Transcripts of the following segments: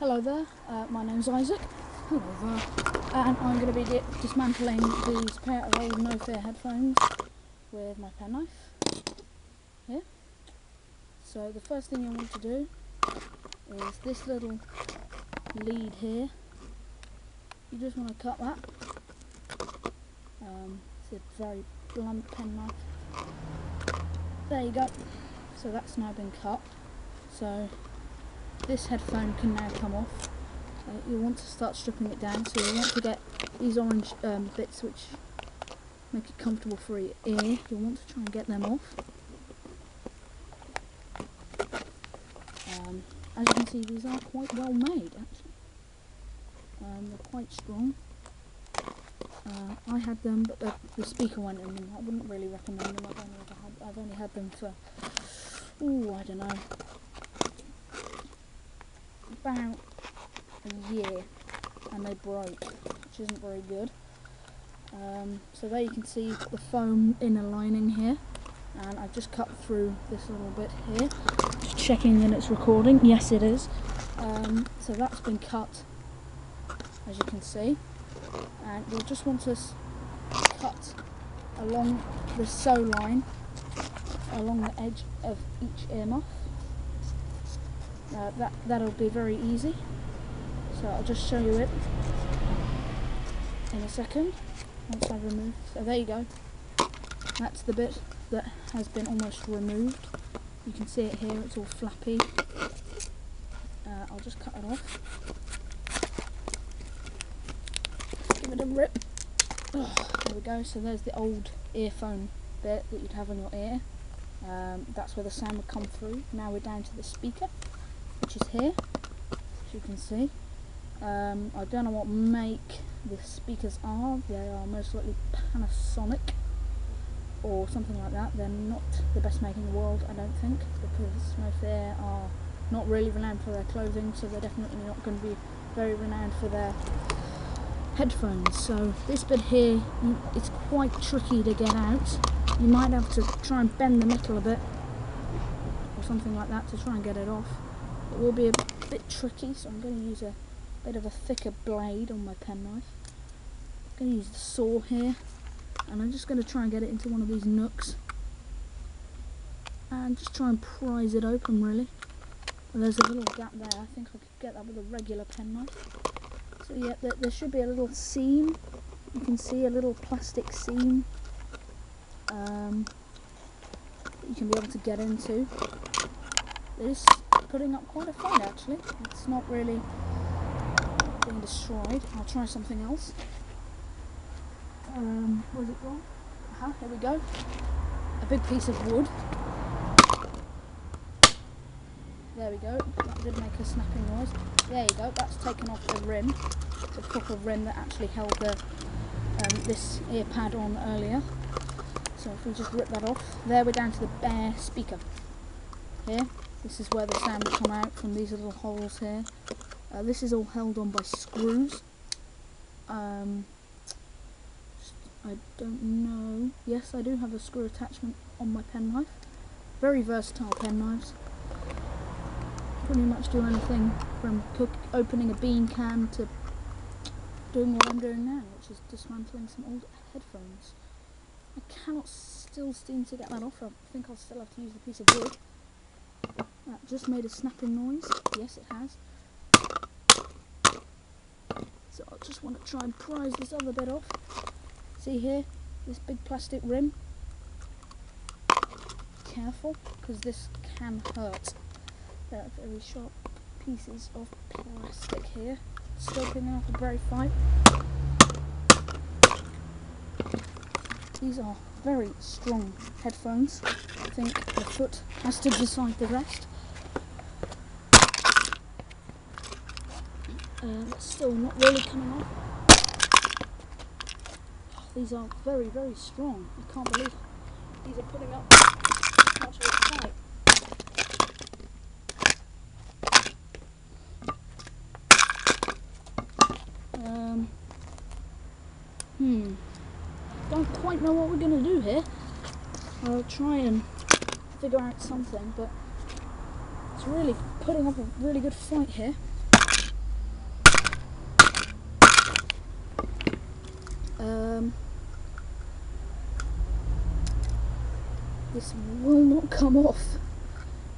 Hello there, my name's Isaac. Hello there. And I'm going to be dismantling these pair of old No Fear headphones with my penknife here. So the first thing you want to do is this little lead here. You just want to cut that. It's a very blunt penknife. There you go. So that's now been cut. So this headphone can now come off. You want to start stripping it down, so you want to get these orange bits which make it comfortable for your ear. You want to try and get them off. As you can see, these are quite well made actually. They're quite strong. I had them, but the speaker went in them. I wouldn't really recommend them. I've only had them for, I don't know, about a year, and they broke, which isn't very good. So there you can see the foam inner lining here, and I've just cut through this little bit here, just checking that it's recording. Yes, it is. So that's been cut, as you can see, and you'll just want to cut along the sew line, along the edge of each earmuff. That'll be very easy. So I'll just show you it in a second once I've removed. So there you go. That's the bit that has been almost removed. You can see it here, it's all flappy. I'll just cut it off. Give it a rip. There we go. So there's the old earphone bit that you'd have on your ear. That's where the sound would come through. Now we're down to the speaker, which is here, as you can see. I don't know what make the speakers are. They are most likely Panasonic or something like that. They're not the best make in the world, I don't think, because No Fear are not really renowned for their clothing, so they're definitely not going to be very renowned for their headphones. So this bit here, it's quite tricky to get out. You might have to try and bend the metal a bit or something like that to try and get it off. It will be a bit tricky, so I'm going to use a bit of a thicker blade on my penknife. I'm going to use the saw here, and I'm just going to try and get it into one of these nooks and just try and prise it open, really. And there's a little gap there. I think I could get that with a regular penknife. So yeah, there should be a little seam. You can see a little plastic seam that you can be able to get into. It is putting up quite a fight actually. It's not really being destroyed. I'll try something else. Where's it gone? Here we go. A big piece of wood. There we go. That did make a snapping noise. There you go. That's taken off the rim. It's a proper rim that actually held the this ear pad on earlier. So if we just rip that off, there we're down to the bare speaker. Here, this is where the sound will come out from these little holes here. This is all held on by screws. I don't know. Yes, I do have a screw attachment on my penknife. Very versatile penknives. Pretty much do anything from opening a bean can to doing what I'm doing now, which is dismantling some old headphones. I cannot still seem to get that off. I think I'll still have to use the piece of wood. That just made a snapping noise. Yes, it has. So I just want to try and prise this other bit off. See here, this big plastic rim. Careful, because this can hurt. There are very sharp pieces of plastic here. Still picking up a very fight. These are very strong headphones. I think the foot has to decide the rest. It's still not really coming off. These are very, very strong. I can't believe these are putting up this much of a fight. Don't quite know what we're going to do here. I'll try and figure out something, but it's really putting up a really good fight here. This will not come off.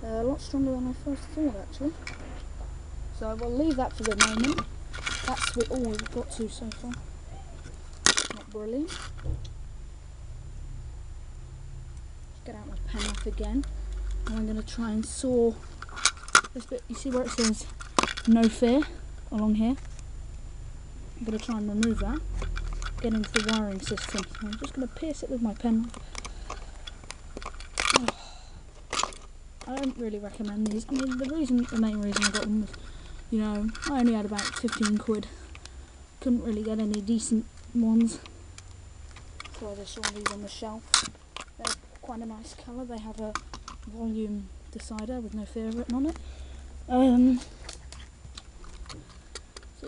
A lot stronger than I first thought, actually. So we'll leave that for the moment. That's all we've got to so far. Not brilliant. Get out my pen off again. And I'm going to try and saw this bit. You see where it says "No Fear" along here? I'm going to try and remove that. Get into the wiring system. So I'm just going to pierce it with my pen. I don't really recommend these. I mean, the main reason I got them was, you know, I only had about 15 quid. Couldn't really get any decent ones. So I just saw these on the shelf. They're quite a nice colour. They have a volume decider with "No Fear" written on it. So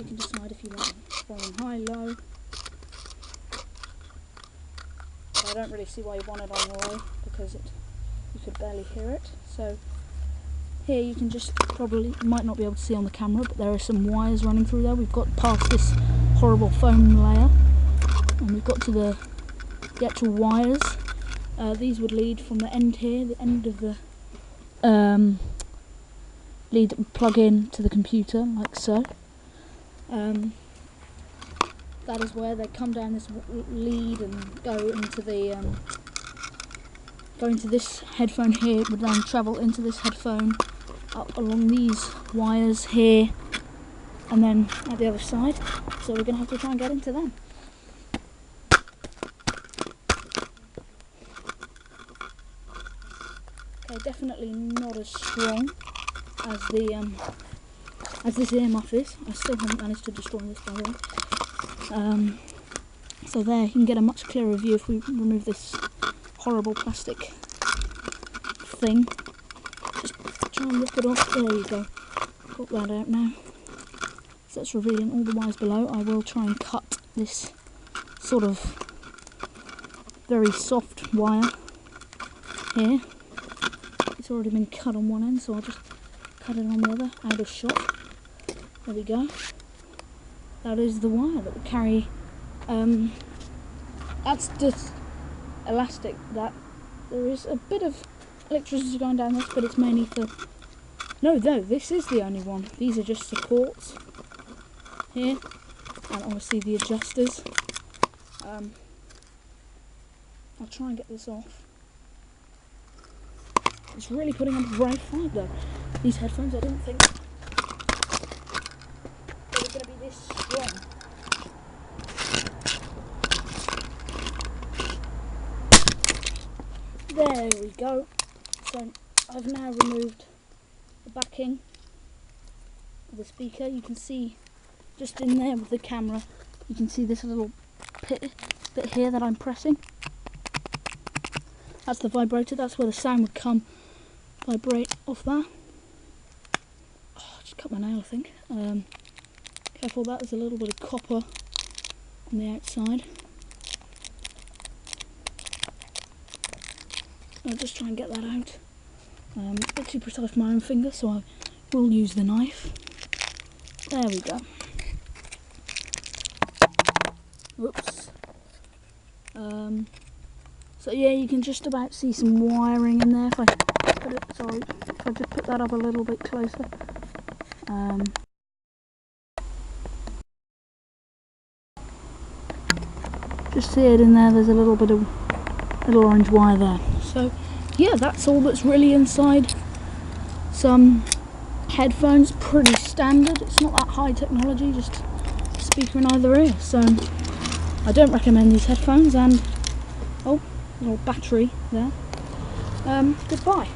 you can decide if you like volume high, low. But I don't really see why you want it on low, because you could barely hear it. So here you can just you might not be able to see on the camera, but there are some wires running through there. We've got past this horrible foam layer, and we've got to the actual wires. These would lead from the end here, the end of the lead that would plug in to the computer, like so. That is where they come down this lead and go into this headphone here. It would then travel into this headphone, up along these wires here, and then at the other side. So we're going to have to try and get into them. Okay, definitely not as strong as this earmuff is. I still haven't managed to destroy this, by the way. So there, you can get a much clearer view if we remove this horrible plastic thing. Just try and rip it off. There you go. Got that out now. So that's revealing all the wires below. I will try and cut this sort of very soft wire here. It's already been cut on one end, so I'll just cut it on the other, out of shot. There we go. That is the wire that will carry. That's just elastic. That there is a bit of electricity going down this, but it's mainly for. No, this is the only one. These are just supports here, and obviously the adjusters. I'll try and get this off. It's really putting up a brave fight though. These headphones, I didn't think they were going to be this strong. There we go. So I've now removed the backing of the speaker. You can see just in there with the camera, you can see this little bit here that I'm pressing. That's the vibrator. That's where the sound would come. Vibrate off that. Oh, I just cut my nail, I think. Careful, that there's a little bit of copper on the outside. I'll just try and get that out. A bit too precise for my own finger, so I will use the knife. There we go. Whoops. So yeah, you can just about see some wiring in there. If I just put that up a little bit closer. Just see it in there. There's a little bit of little orange wire there. So yeah, that's all that's really inside some headphones. Pretty standard. It's not that high technology. Just a speaker in either ear. So I don't recommend these headphones. And oh, little battery there. Goodbye.